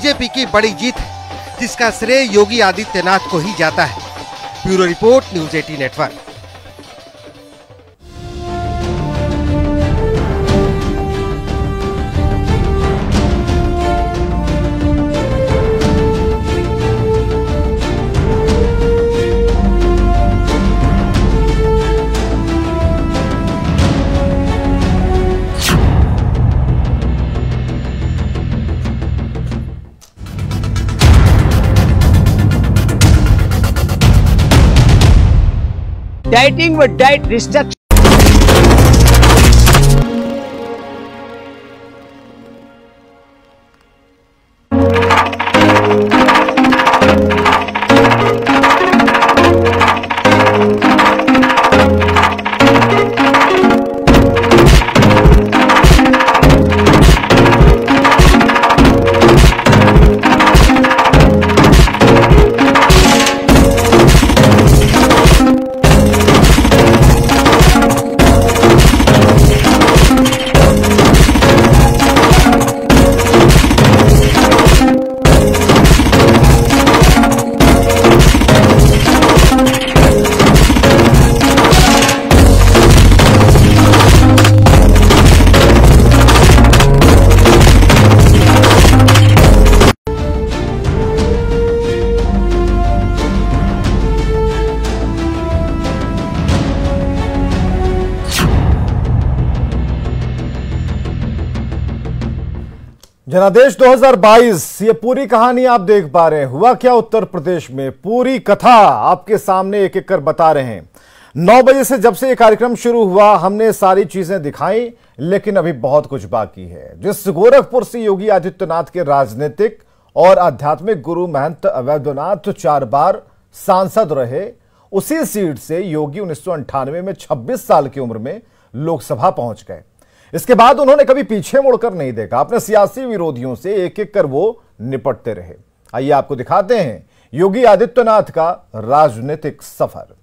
BJP की बड़ी जीत है, जिसका श्रेय योगी आदित्यनाथ को ही जाता है। Bureau report, news 18 network. Dieting with diet restriction. जनादेश 2022, ये पूरी कहानी आप देख पा रहे हैं। हुआ क्या उत्तर प्रदेश में, पूरी कथा आपके सामने एक एक कर बता रहे हैं। 9 बजे से जब से ये कार्यक्रम शुरू हुआ हमने सारी चीजें दिखाई, लेकिन अभी बहुत कुछ बाकी है। जिस गोरखपुर से योगी आदित्यनाथ के राजनीतिक और आध्यात्मिक गुरु महंत अवैधनाथ 4 बार सांसद रहे, उसी सीट से योगी 1998 में 26 साल की उम्र में लोकसभा पहुंच गए। इसके बाद उन्होंने कभी पीछे मुड़कर नहीं देखा। अपने सियासी विरोधियों से एक एक कर वो निपटते रहे। आइए आपको दिखाते हैं योगी आदित्यनाथ का राजनीतिक सफर।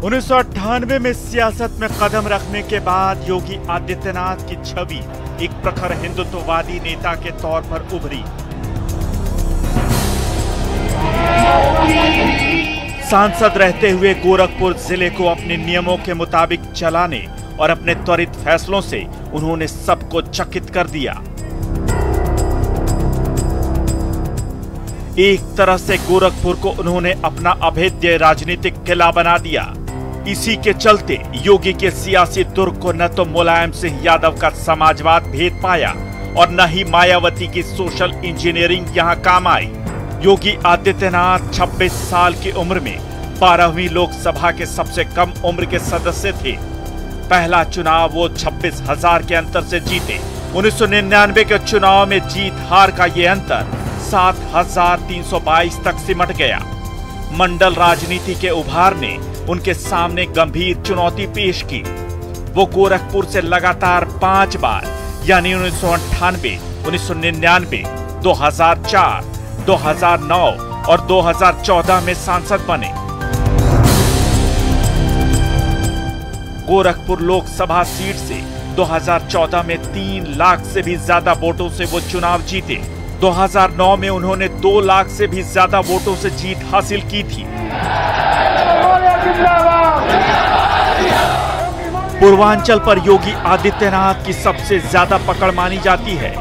उन्नीस 1998 में सियासत में कदम रखने के बाद योगी आदित्यनाथ की छवि एक प्रखर हिंदुत्ववादी नेता के तौर पर उभरी। सांसद रहते हुए गोरखपुर जिले को अपने नियमों के मुताबिक चलाने और अपने त्वरित फैसलों से उन्होंने सबको चकित कर दिया। एक तरह से गोरखपुर को उन्होंने अपना अभेद्य राजनीतिक किला बना दिया। इसी के चलते योगी के सियासी दुर्ग को न तो मुलायम सिंह यादव का समाजवाद भेद पाया और न ही मायावती की सोशल इंजीनियरिंग यहां काम आई। योगी आदित्यनाथ 26 साल की उम्र में 12वीं लोकसभा के सबसे कम उम्र के सदस्य थे। पहला चुनाव वो 26,000 के अंतर से जीते। 1999 के चुनाव में जीत हार का ये अंतर 7,322 तक सिमट गया। मंडल राजनीति के उभार ने उनके सामने गंभीर चुनौती पेश की। वो गोरखपुर से लगातार 5 बार यानी 1998, 1999, 2004, 2009 और 2014 में सांसद बने। गोरखपुर लोकसभा सीट से 2014 में 3 लाख से भी ज्यादा वोटों से वो चुनाव जीते। 2009 में उन्होंने 2 लाख से भी ज्यादा वोटों से जीत हासिल की थी। पूर्वांचल पर योगी आदित्यनाथ की सबसे ज्यादा पकड़ मानी जाती है।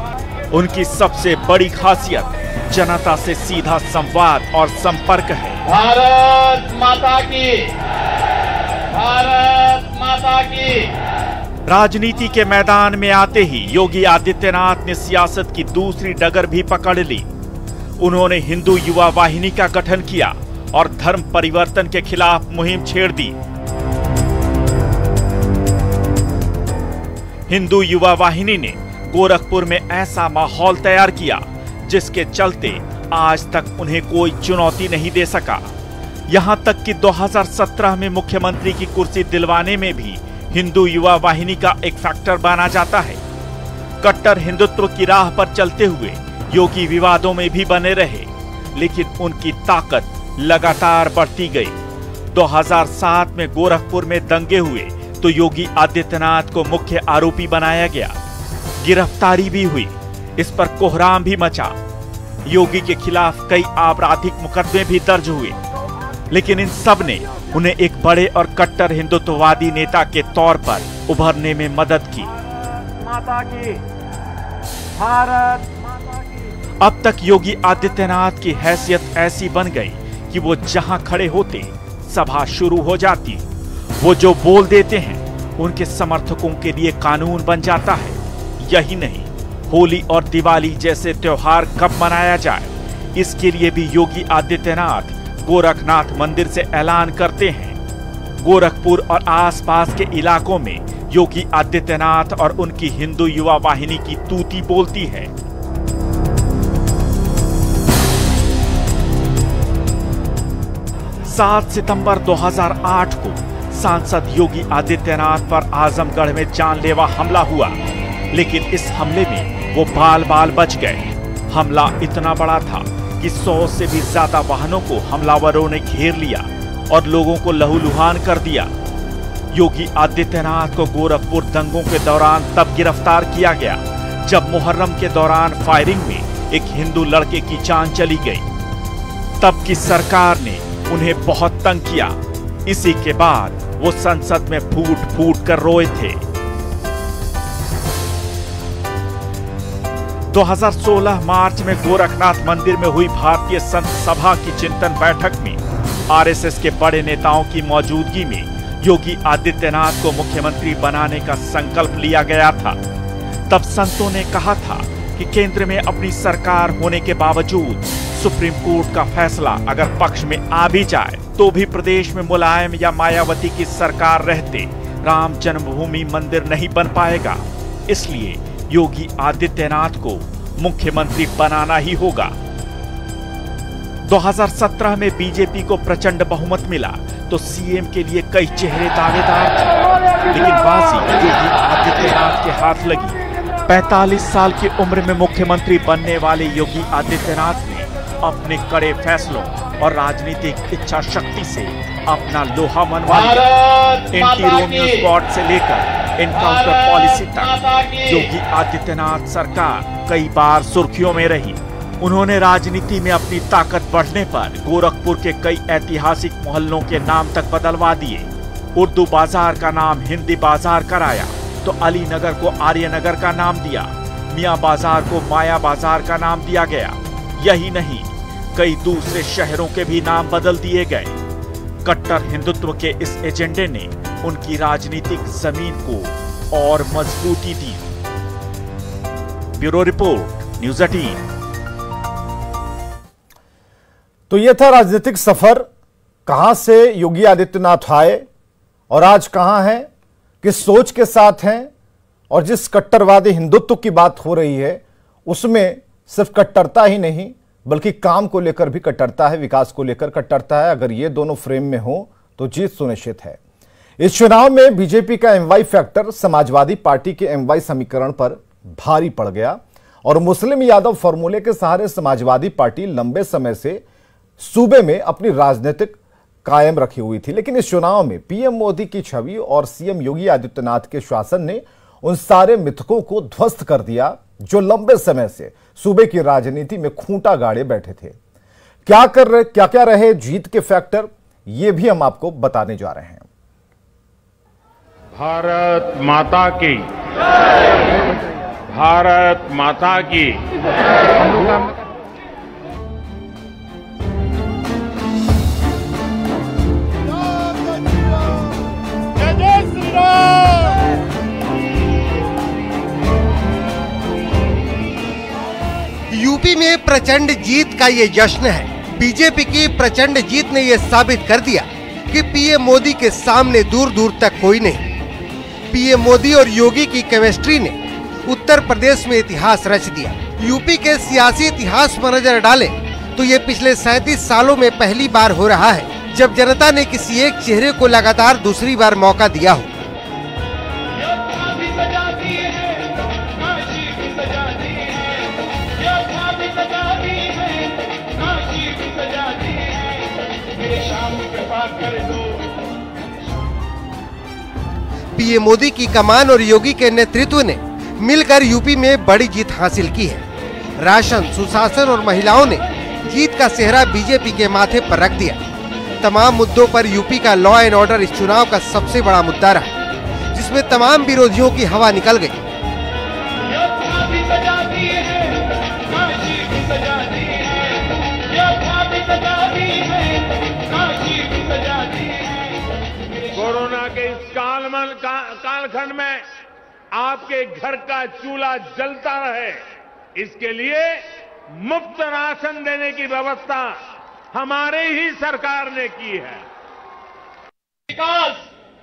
उनकी सबसे बड़ी खासियत जनता से सीधा संवाद और संपर्क है। भारत माता की, भारत माता की। राजनीति के मैदान में आते ही योगी आदित्यनाथ ने सियासत की दूसरी डगर भी पकड़ ली। उन्होंने हिंदू युवा वाहिनी का गठन किया और धर्म परिवर्तन के खिलाफ मुहिम छेड़ दी। हिंदू युवा वाहिनी ने गोरखपुर में ऐसा माहौल तैयार किया जिसके चलते आज तक उन्हें कोई चुनौती नहीं दे सका। यहां तक कि 2017 में मुख्यमंत्री की कुर्सी दिलवाने में भी हिंदू युवा वाहिनी का एक फैक्टर माना जाता है। कट्टर हिंदुत्व की राह पर चलते हुए योगी विवादों में भी बने रहे। लेकिन उनकी ताकत लगातार बढ़ती गई। 2007 में गोरखपुर में दंगे हुए तो योगी आदित्यनाथ को मुख्य आरोपी बनाया गया। गिरफ्तारी भी हुई, इस पर कोहराम भी मचा। योगी के खिलाफ कई आपराधिक मुकदमे भी दर्ज हुए, लेकिन इन सब ने उन्हें एक बड़े और कट्टर हिंदुत्ववादी नेता के तौर पर उभरने में मदद की। माता की, भारत माता की। अब तक योगी आदित्यनाथ की हैसियत ऐसी बन गई कि वो जहां खड़े होते सभा शुरू हो जाती। वो जो बोल देते हैं उनके समर्थकों के लिए कानून बन जाता है। यही नहीं, होली और दिवाली जैसे त्योहार कब मनाया जाए, इसके लिए भी योगी आदित्यनाथ गोरखनाथ मंदिर से ऐलान करते हैं। गोरखपुर और आसपास के इलाकों में योगी आदित्यनाथ और उनकी हिंदू युवा वाहिनी की तूती बोलती है। सात सितंबर 2008 को सांसद योगी आदित्यनाथ पर आजमगढ़ में जानलेवा हमला हुआ, लेकिन इस हमले में वो बाल बाल बच गए। हमला इतना बड़ा था कि 100 से भी ज्यादा वाहनों को हमलावरों ने घेर लिया और लोगों को लहूलुहान कर दिया। योगी आदित्यनाथ को गोरखपुर दंगों के दौरान तब गिरफ्तार किया गया जब मुहर्रम के दौरान फायरिंग में एक हिंदू लड़के की जान चली गई। तब की सरकार ने उन्हें बहुत तंग किया। इसी के बाद वो संसद में फूट फूट कर रोए थे। 2016 मार्च में गोरखनाथ मंदिर में हुई भारतीय संत सभा की चिंतन बैठक में आरएसएस के बड़े नेताओं की मौजूदगी में योगी आदित्यनाथ को मुख्यमंत्री बनाने का संकल्प लिया गया था। तब संतों ने कहा था कि केंद्र में अपनी सरकार होने के बावजूद सुप्रीम कोर्ट का फैसला अगर पक्ष में आ भी जाए तो भी प्रदेश में मुलायम या मायावती की सरकार रहते राम जन्मभूमि मंदिर नहीं बन पाएगा। इसलिए योगी आदित्यनाथ को मुख्यमंत्री बनाना ही होगा। 2017 में बीजेपी को प्रचंड बहुमत मिला तो सीएम के लिए कई चेहरे दावेदार थे, लेकिन बाजी योगी आदित्यनाथ के हाथ लगी। 45 साल की उम्र में मुख्यमंत्री बनने वाले योगी आदित्यनाथ ने अपने कड़े फैसलों और राजनीतिक इच्छा शक्ति से अपना लोहा मनवा लिया। एंटी रोमियो स्क्वाड से लेकर एनकाउंटर पॉलिसी तक योगी आदित्यनाथ सरकार कई बार सुर्खियों में रही। उन्होंने राजनीति में अपनी ताकत बढ़ने पर गोरखपुर के कई ऐतिहासिक मोहल्लों के नाम तक बदलवा दिए। उर्दू बाजार का नाम हिंदी बाजार कराया तो अली नगर को आर्य नगर का नाम दिया, मियां बाजार को माया बाजार का नाम दिया गया। यही नहीं, कई दूसरे शहरों के भी नाम बदल दिए गए। कट्टर हिंदुत्व के इस एजेंडे ने उनकी राजनीतिक जमीन को और मजबूती दी। Bureau report, news 18। तो यह था राजनीतिक सफर, कहां से योगी आदित्यनाथ आए और आज कहां हैं, किस सोच के साथ हैं। और जिस कट्टरवादी हिंदुत्व की बात हो रही है उसमें सिर्फ कट्टरता ही नहीं बल्कि काम को लेकर भी कट्टरता है, विकास को लेकर कट्टरता है। अगर ये दोनों फ्रेम में हो तो जीत सुनिश्चित है। इस चुनाव में बीजेपी का एमवाई फैक्टर समाजवादी पार्टी के एमवाई समीकरण पर भारी पड़ गया और मुस्लिम यादव फॉर्मूले के सहारे समाजवादी पार्टी लंबे समय से सूबे में अपनी राजनीतिक कायम रखी हुई थी। लेकिन इस चुनाव में पीएम मोदी की छवि और सीएम योगी आदित्यनाथ के शासन ने उन सारे मिथकों को ध्वस्त कर दिया जो लंबे समय से सूबे की राजनीति में खूंटा गाड़े बैठे थे। क्या रहे जीत के फैक्टर, ये भी हम आपको बताने जा रहे हैं। भारत माता की, भारत माता की। यूपी में प्रचंड जीत का ये जश्न है। बीजेपी की प्रचंड जीत ने यह साबित कर दिया कि पीएम मोदी के सामने दूर दूर तक कोई नहीं। पीएम मोदी और योगी की केमिस्ट्री ने उत्तर प्रदेश में इतिहास रच दिया। यूपी के सियासी इतिहास पर नजर डालें तो ये पिछले 37 सालों में पहली बार हो रहा है जब जनता ने किसी एक चेहरे को लगातार दूसरी बार मौका दिया हो। पीएम मोदी की कमान और योगी के नेतृत्व ने मिलकर यूपी में बड़ी जीत हासिल की है। राशन, सुशासन और महिलाओं ने जीत का सेहरा बीजेपी के माथे पर रख दिया। तमाम मुद्दों पर यूपी का लॉ एंड ऑर्डर इस चुनाव का सबसे बड़ा मुद्दा रहा, जिसमें तमाम विरोधियों की हवा निकल गई। कोरोना के इस कालखंड में आपके घर का चूल्हा जलता रहे, इसके लिए मुफ्त राशन देने की व्यवस्था हमारे ही सरकार ने की है। विकास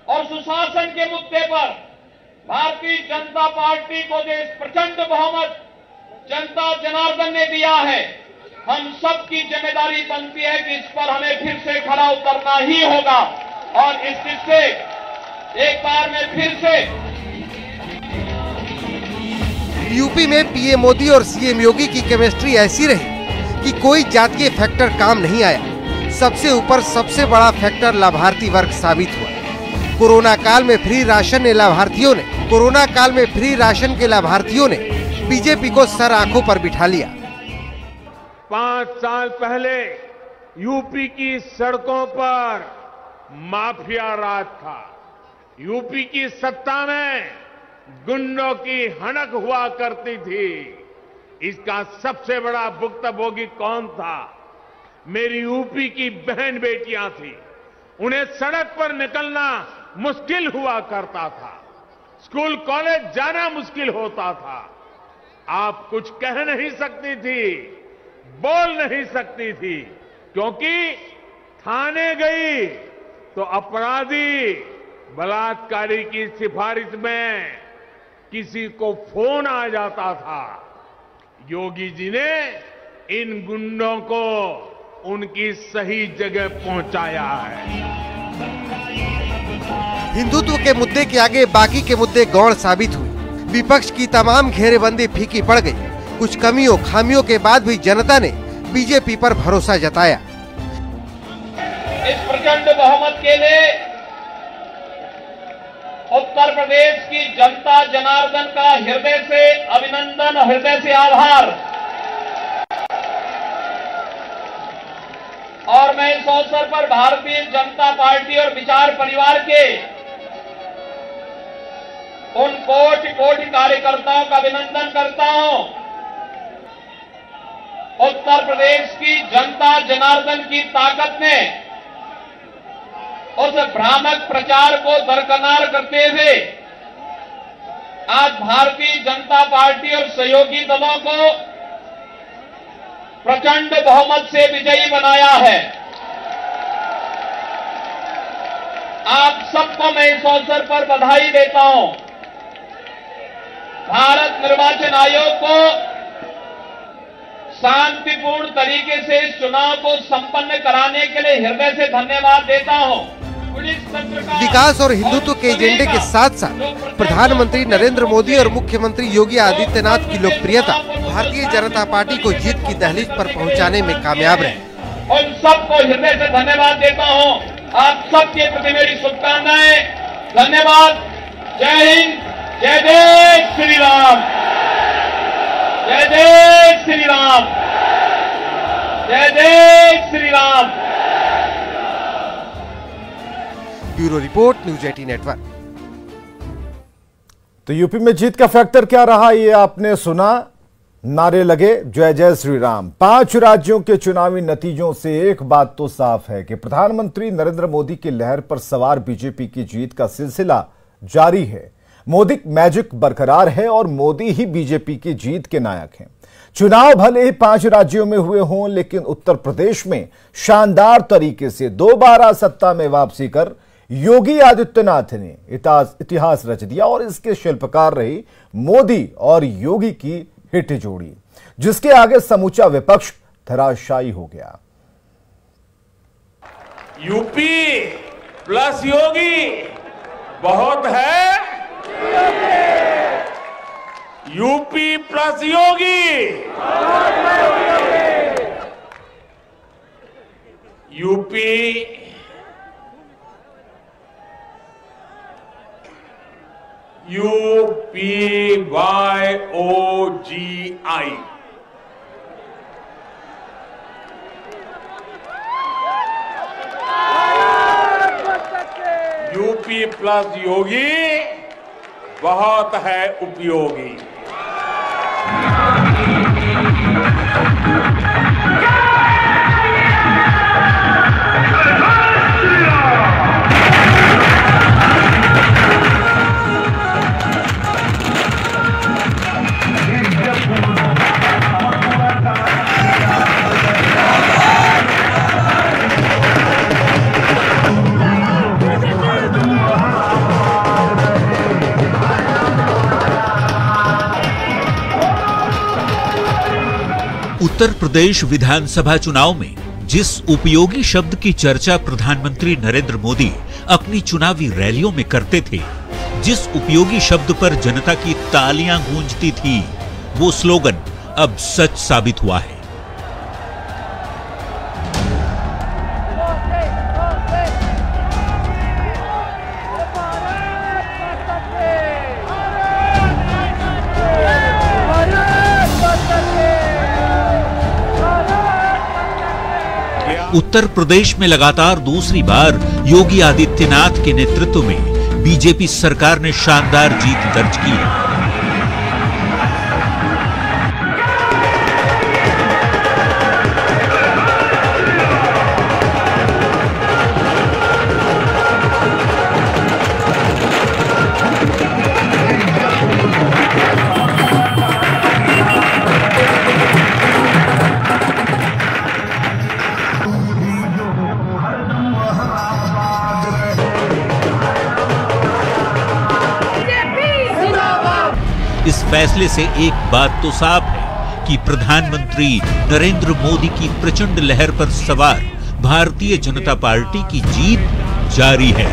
और सुशासन के मुद्दे पर भारतीय जनता पार्टी को जो प्रचंड बहुमत जनता जनार्दन ने दिया है, हम सबकी जिम्मेदारी बनती है कि इस पर हमें फिर से खड़ा उतरना ही होगा और इस चीज से एक बार में फिर से यूपी में पीएम मोदी और सीएम योगी की केमिस्ट्री ऐसी रही कि कोई जातीय फैक्टर काम नहीं आया। सबसे ऊपर सबसे बड़ा फैक्टर लाभार्थी वर्ग साबित हुआ। कोरोना काल में फ्री राशन के लाभार्थियों ने बीजेपी को सर आंखों पर बिठा लिया। 5 साल पहले यूपी की सड़कों पर माफिया राज था। यूपी की सत्ता में गुंडों की हनक हुआ करती थी। इसका सबसे बड़ा भुक्तभोगी कौन था? मेरी यूपी की बहन बेटियां थी। उन्हें सड़क पर निकलना मुश्किल हुआ करता था, स्कूल कॉलेज जाना मुश्किल होता था। आप कुछ कह नहीं सकती थी, बोल नहीं सकती थी, क्योंकि थाने गई तो अपराधी बलात्कारी की सिफारिश में किसी को फोन आ जाता था। योगी जी ने इन गुंडों को उनकी सही जगह पहुंचाया है। हिंदुत्व के मुद्दे के आगे बाकी के मुद्दे गौण साबित हुए। विपक्ष की तमाम घेरेबंदी फीकी पड़ गई। कुछ कमियों खामियों के बाद भी जनता ने बीजेपी पर भरोसा जताया। इस प्रचंड बहुमत के लिए उत्तर प्रदेश की जनता जनार्दन का हृदय से अभिनंदन, हृदय से आभार। और मैं इस अवसर पर भारतीय जनता पार्टी और विचार परिवार के उन कोटि कोटि कार्यकर्ताओं का अभिनंदन करता हूं। उत्तर प्रदेश की जनता जनार्दन की ताकत ने उस भ्रामक प्रचार को दरकिनार करते हुए आज भारतीय जनता पार्टी और सहयोगी दलों को प्रचंड बहुमत से विजयी बनाया है। आप सबको मैं इस अवसर पर बधाई देता हूं। भारत निर्वाचन आयोग को शांतिपूर्ण तरीके से इस चुनाव को संपन्न कराने के लिए हृदय से धन्यवाद देता हूं। विकास और हिंदुत्व के एजेंडे के साथ साथ प्रधानमंत्री नरेंद्र मोदी और मुख्यमंत्री योगी आदित्यनाथ की लोकप्रियता भारतीय जनता पार्टी को जीत की दहलीज पर पहुंचाने में कामयाब रहे। उन सबको हृदय से धन्यवाद देता हूं। आप सबके प्रति मेरी शुभकामनाएं। धन्यवाद। जय हिंद, जय जय श्री राम, जय जय श्री राम, जय जय Shri Ram. Bureau report, news 18 network. तो यूपी में जीत का फैक्टर क्या रहा, ये आपने सुना। नारे लगे जय जय श्री राम। 5 राज्यों के चुनावी नतीजों से एक बात तो साफ है कि प्रधानमंत्री नरेंद्र मोदी की लहर पर सवार बीजेपी की जीत का सिलसिला जारी है। मोदी मैजिक बरकरार है और मोदी ही बीजेपी की जीत के नायक हैं। चुनाव भले ही 5 राज्यों में हुए हों, लेकिन उत्तर प्रदेश में शानदार तरीके से दोबारा सत्ता में वापसी कर योगी आदित्यनाथ ने इतिहास रच दिया और इसके शिल्पकार रही मोदी और योगी की हिट जोड़ी, जिसके आगे समूचा विपक्ष धराशायी हो गया। यूपी प्लस योगी बहुत है। यूपी प्लस योगी, यूपी UPYOGI। यूपी प्लस योगी बहुत है उपयोगी। उत्तर प्रदेश विधानसभा चुनाव में जिस उपयोगी शब्द की चर्चा प्रधानमंत्री नरेंद्र मोदी अपनी चुनावी रैलियों में करते थे, जिस उपयोगी शब्द पर जनता की तालियां गूंजती थी, वो स्लोगन अब सच साबित हुआ है। उत्तर प्रदेश में लगातार दूसरी बार योगी आदित्यनाथ के नेतृत्व में बीजेपी सरकार ने शानदार जीत दर्ज की है। इस फैसले से एक बात तो साफ है कि प्रधानमंत्री नरेंद्र मोदी की प्रचंड लहर पर सवार भारतीय जनता पार्टी की जीत जारी है।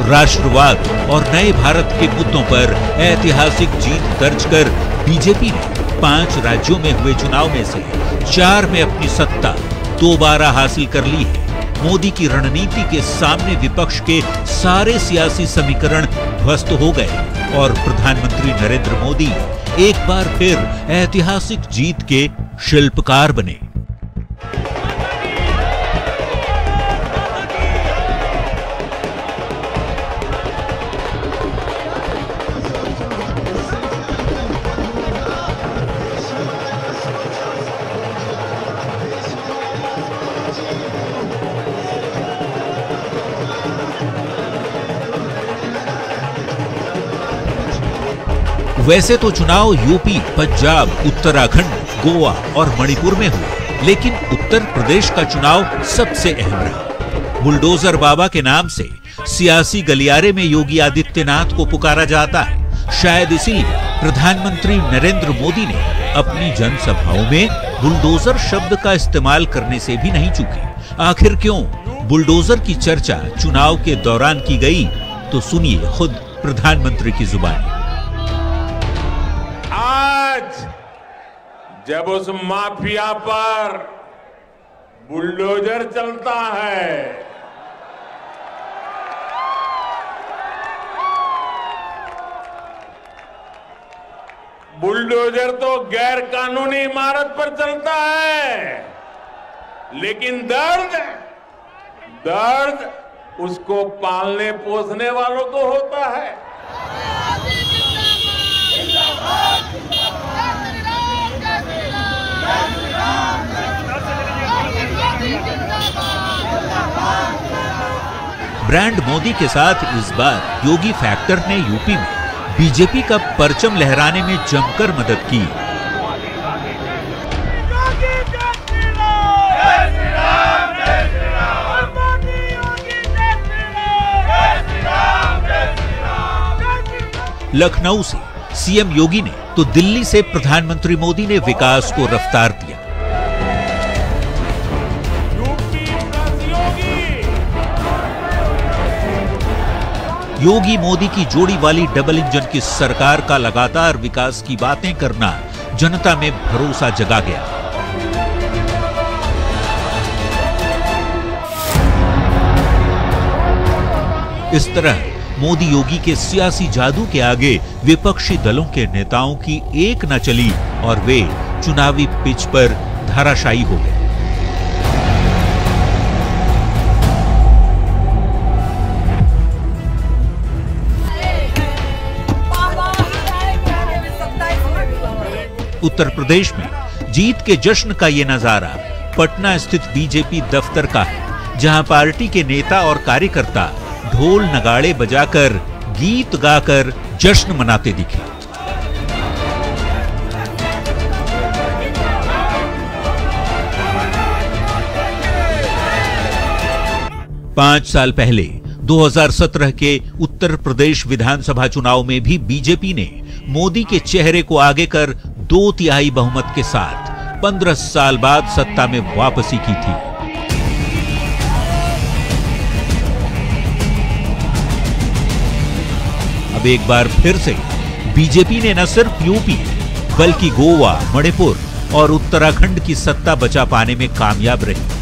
राष्ट्रवाद और नए भारत के मुद्दों पर ऐतिहासिक जीत दर्ज कर बीजेपी ने 5 राज्यों में हुए चुनाव में से 4 में अपनी सत्ता दोबारा हासिल कर ली है। मोदी की रणनीति के सामने विपक्ष के सारे सियासी समीकरण ध्वस्त हो गए और प्रधानमंत्री नरेंद्र मोदी एक बार फिर ऐतिहासिक जीत के शिल्पकार बने। वैसे तो चुनाव यूपी, पंजाब, उत्तराखंड, गोवा और मणिपुर में हुए, लेकिन उत्तर प्रदेश का चुनाव सबसे अहम रहा। बुलडोजर बाबा के नाम से सियासी गलियारे में योगी आदित्यनाथ को पुकारा जाता है। शायद इसीलिए प्रधानमंत्री नरेंद्र मोदी ने अपनी जनसभाओं में बुलडोजर शब्द का इस्तेमाल करने से भी नहीं चूके। आखिर क्यों बुलडोजर की चर्चा चुनाव के दौरान की गई, तो सुनिए खुद प्रधानमंत्री की जुबानी। आज जब उस माफिया पर बुलडोजर चलता है, बुलडोजर तो गैर कानूनी इमारत पर चलता है, लेकिन दर्द उसको पालने पोसने वालों को होता है। ब्रांड मोदी के साथ इस बार योगी फैक्टर ने यूपी में बीजेपी का परचम लहराने में जमकर मदद की। लखनऊ से सीएम योगी ने तो दिल्ली से प्रधानमंत्री मोदी ने विकास को रफ्तार दिया। योगी मोदी की जोड़ी वाली डबल इंजन की सरकार का लगातार विकास की बातें करना जनता में भरोसा जगा गया। इस तरह मोदी योगी के सियासी जादू के आगे विपक्षी दलों के नेताओं की एक न चली और वे चुनावी पिच पर धराशायी हो गए। उत्तर प्रदेश में जीत के जश्न का ये नजारा पटना स्थित बीजेपी दफ्तर का है, जहां पार्टी के नेता और कार्यकर्ता ढोल नगाड़े बजाकर गीत गाकर जश्न मनाते दिखे। पांच साल पहले 2017 के उत्तर प्रदेश विधानसभा चुनाव में भी बीजेपी ने मोदी के चेहरे को आगे कर 2/3 बहुमत के साथ 15 साल बाद सत्ता में वापसी की थी। अब एक बार फिर से बीजेपी ने न सिर्फ यूपी बल्कि गोवा, मणिपुर और उत्तराखंड की सत्ता बचा पाने में कामयाब रही।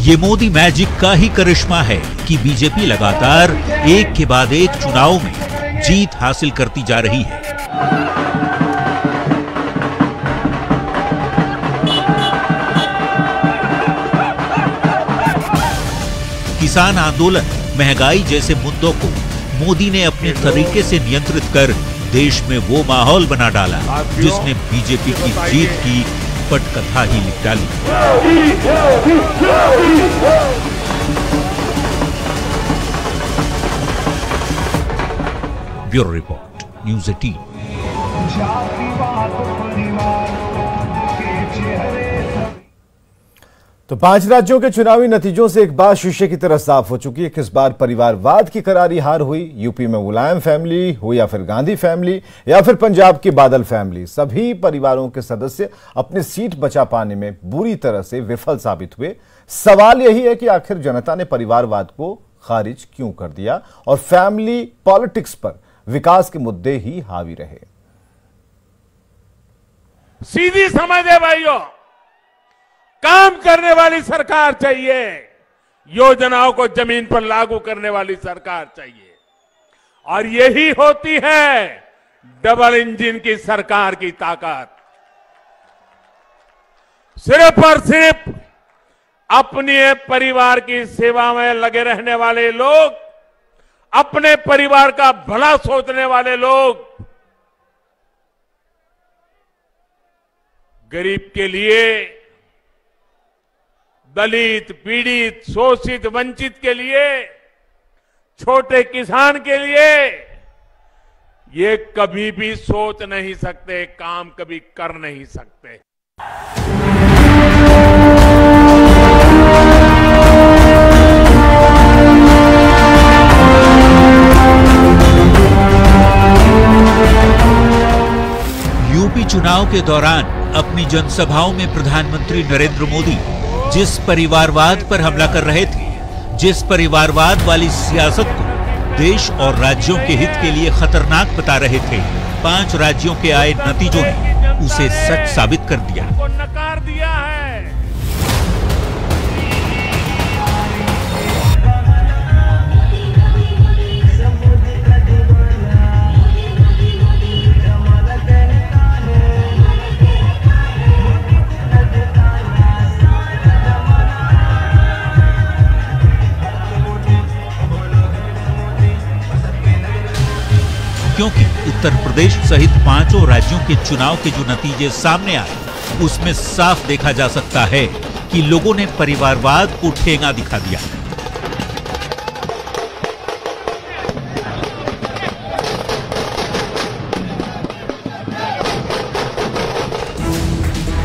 ये मोदी मैजिक का ही करिश्मा है कि बीजेपी लगातार एक के बाद एक चुनाव में जीत हासिल करती जा रही है। किसान आंदोलन, महंगाई जैसे मुद्दों को मोदी ने अपने तरीके से नियंत्रित कर देश में वो माहौल बना डाला जिसने बीजेपी की जीत की पटकथा ही लिख डाली। Bureau report, news 18। तो 5 राज्यों के चुनावी नतीजों से एक बात शीशे की तरह साफ हो चुकी है कि इस बार परिवारवाद की करारी हार हुई। यूपी में मुलायम फैमिली हो या फिर गांधी फैमिली या फिर पंजाब की बादल फैमिली, सभी परिवारों के सदस्य अपनी सीट बचा पाने में बुरी तरह से विफल साबित हुए। सवाल यही है कि आखिर जनता ने परिवारवाद को खारिज क्यों कर दिया और फैमिली पॉलिटिक्स पर विकास के मुद्दे ही हावी रहे। सीधी समझ है भाइयों, काम करने वाली सरकार चाहिए, योजनाओं को जमीन पर लागू करने वाली सरकार चाहिए। और यही होती है डबल इंजन की सरकार की ताकत। सिर्फ और सिर्फ अपने परिवार की सेवा में लगे रहने वाले लोग, अपने परिवार का भला सोचने वाले लोग, गरीब के लिए, दलित, पीड़ित, शोषित, वंचित के लिए, छोटे किसान के लिए ये कभी भी सोच नहीं सकते, काम कभी कर नहीं सकते। यूपी चुनाव के दौरान अपनी जनसभाओं में प्रधानमंत्री नरेंद्र मोदी जिस परिवारवाद पर हमला कर रहे थे, जिस परिवारवाद वाली सियासत को देश और राज्यों के हित के लिए खतरनाक बता रहे थे, 5 राज्यों के आए नतीजों ने उसे सच साबित कर दिया। नकार दिया है। क्योंकि उत्तर प्रदेश सहित 5 राज्यों के चुनाव के जो नतीजे सामने आए, उसमें साफ देखा जा सकता है कि लोगों ने परिवारवाद को ठेंगा दिखा दिया।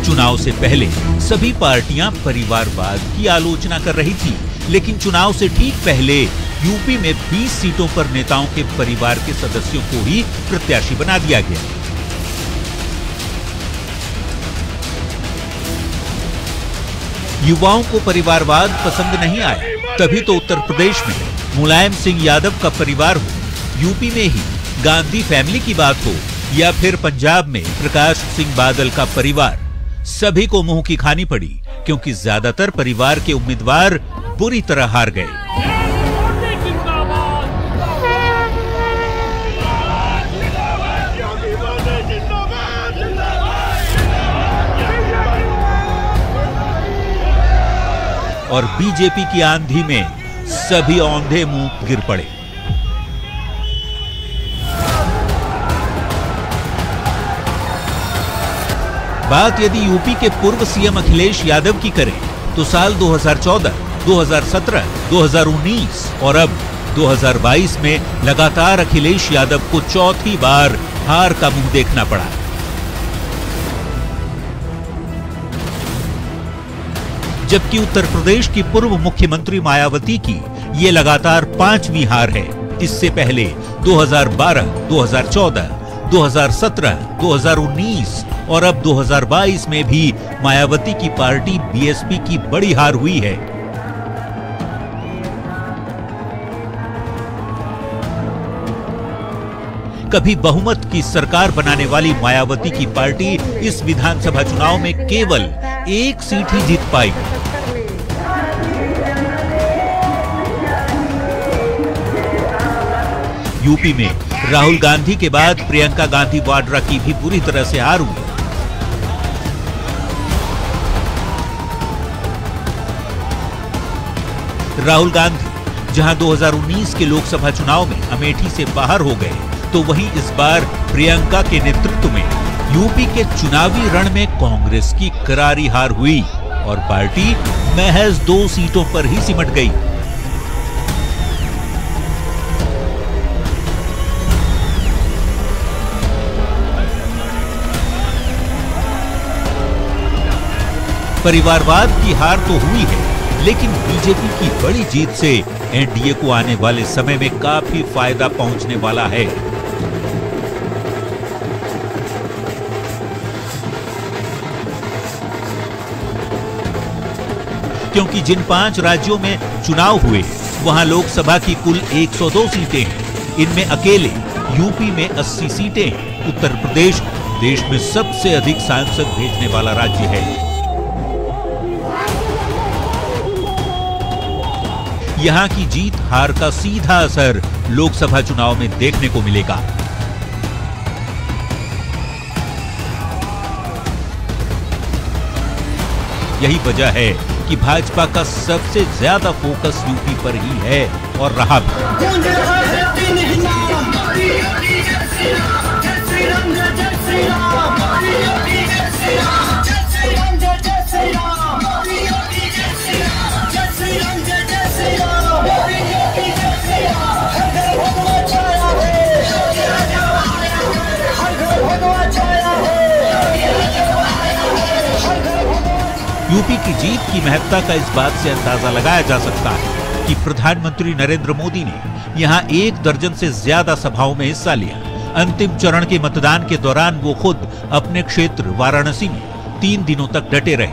चुनाव से पहले सभी पार्टियां परिवारवाद की आलोचना कर रही थी, लेकिन चुनाव से ठीक पहले यूपी में 20 सीटों पर नेताओं के परिवार के सदस्यों को ही प्रत्याशी बना दिया गया। युवाओं को परिवारवाद पसंद नहीं आया, तभी तो उत्तर प्रदेश में मुलायम सिंह यादव का परिवार हो, यूपी में ही गांधी फैमिली की बात हो या फिर पंजाब में प्रकाश सिंह बादल का परिवार, सभी को मुंह की खानी पड़ी क्योंकि ज्यादातर परिवार के उम्मीदवार बुरी तरह हार गए। और बीजेपी की आंधी में सभी औंधे मुंह गिर पड़े। बात यदि यूपी के पूर्व सीएम अखिलेश यादव की करें तो साल 2014, 2017, 2019 और अब 2022 में लगातार अखिलेश यादव को चौथी बार हार का मुंह देखना पड़ा। जबकि उत्तर प्रदेश की पूर्व मुख्यमंत्री मायावती की ये लगातार 5वीं हार है। इससे पहले 2012, 2014, 2017, 2019 और अब 2022 में भी मायावती की पार्टी बीएसपी की बड़ी हार हुई है। कभी बहुमत की सरकार बनाने वाली मायावती की पार्टी इस विधानसभा चुनाव में केवल 1 सीट ही जीत पाई। यूपी में राहुल गांधी के बाद प्रियंका गांधी वाड्रा की भी बुरी तरह से हार हुई। राहुल गांधी जहां 2019 के लोकसभा चुनाव में अमेठी से बाहर हो गए, तो वहीं इस बार प्रियंका के नेतृत्व में यूपी के चुनावी रण में कांग्रेस की करारी हार हुई और पार्टी महज 2 सीटों पर ही सिमट गई। परिवारवाद की हार तो हुई है, लेकिन बीजेपी की बड़ी जीत से एनडीए को आने वाले समय में काफी फायदा पहुंचने वाला है। क्योंकि जिन 5 राज्यों में चुनाव हुए वहां लोकसभा की कुल 102 सीटें हैं। इनमें अकेले यूपी में 80 सीटें हैं। उत्तर प्रदेश देश में सबसे अधिक सांसद भेजने वाला राज्य है। यहां की जीत हार का सीधा असर लोकसभा चुनाव में देखने को मिलेगा। यही वजह है कि भाजपा का सबसे ज्यादा फोकस यूपी पर ही है और रहा भी। यूपी की जीत की महत्ता का इस बात से अंदाजा लगाया जा सकता है कि प्रधानमंत्री नरेंद्र मोदी ने यहां 1 दर्जन से ज्यादा सभाओं में हिस्सा लिया। अंतिम चरण के मतदान के दौरान वो खुद अपने क्षेत्र वाराणसी में 3 दिनों तक डटे रहे।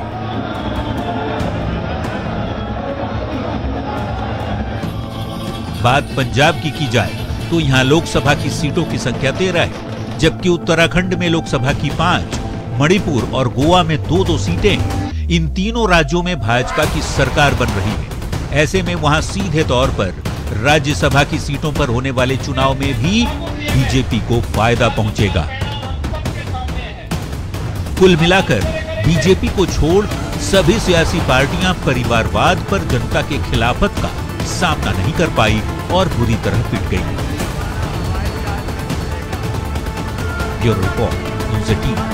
बात पंजाब की जाए तो यहां लोकसभा की सीटों की संख्या 13 है, जबकि उत्तराखंड में लोकसभा की 5, मणिपुर और गोवा में 2-2 सीटें हैं। इन तीनों राज्यों में भाजपा की सरकार बन रही है। ऐसे में वहां सीधे तौर पर राज्यसभा की सीटों पर होने वाले चुनाव में भी बीजेपी को फायदा पहुंचेगा। कुल मिलाकर बीजेपी को छोड़ सभी सियासी पार्टियां परिवारवाद पर जनता के खिलाफत का सामना नहीं कर पाई और बुरी तरह पिट गई। Bureau report, news 18।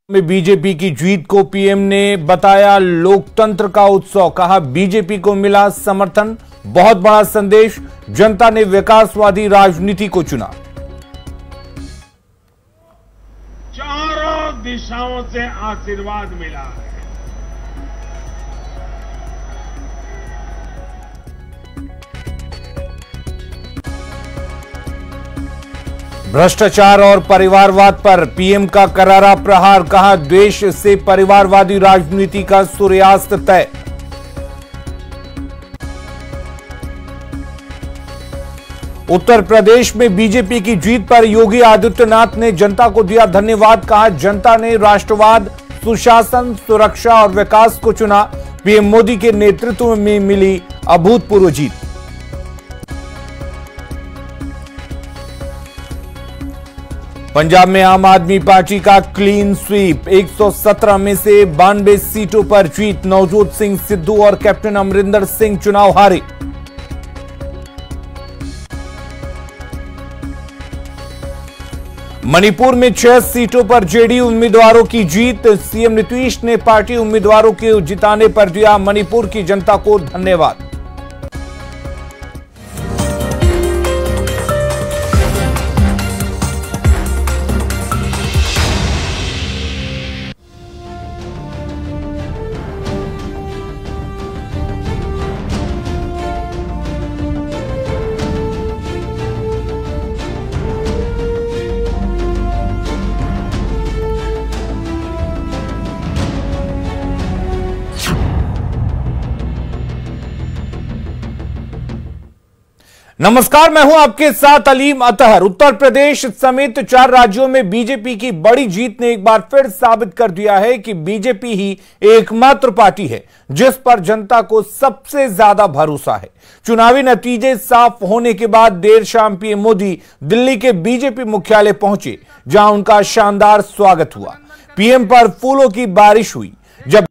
में बीजेपी की जीत को पीएम ने बताया लोकतंत्र का उत्सव। कहा बीजेपी को मिला समर्थन, बहुत बड़ा संदेश, जनता ने विकासवादी राजनीति को चुना। चारों दिशाओं से आशीर्वाद मिला है। भ्रष्टाचार और परिवारवाद पर पीएम का करारा प्रहार। कहा देश से परिवारवादी राजनीति का सूर्यास्त तय। उत्तर प्रदेश में बीजेपी की जीत पर योगी आदित्यनाथ ने जनता को दिया धन्यवाद। कहा जनता ने राष्ट्रवाद, सुशासन, सुरक्षा और विकास को चुना। पीएम मोदी के नेतृत्व में मिली अभूतपूर्व जीत। पंजाब में आम आदमी पार्टी का क्लीन स्वीप, 117 में से 92 सीटों पर जीत। नवजोत सिंह सिद्धू और कैप्टन अमरिंदर सिंह चुनाव हारे। मणिपुर में 6 सीटों पर जेडीयू उम्मीदवारों की जीत। सीएम नीतीश ने पार्टी उम्मीदवारों के जिताने पर दिया मणिपुर की जनता को धन्यवाद। नमस्कार, मैं हूं आपके साथ अलीम अतहर। उत्तर प्रदेश समेत 4 राज्यों में बीजेपी की बड़ी जीत ने एक बार फिर साबित कर दिया है कि बीजेपी ही एकमात्र पार्टी है जिस पर जनता को सबसे ज्यादा भरोसा है। चुनावी नतीजे साफ होने के बाद देर शाम पीएम मोदी दिल्ली के बीजेपी मुख्यालय पहुंचे, जहां उनका शानदार स्वागत हुआ। पीएम पर फूलों की बारिश हुई। जब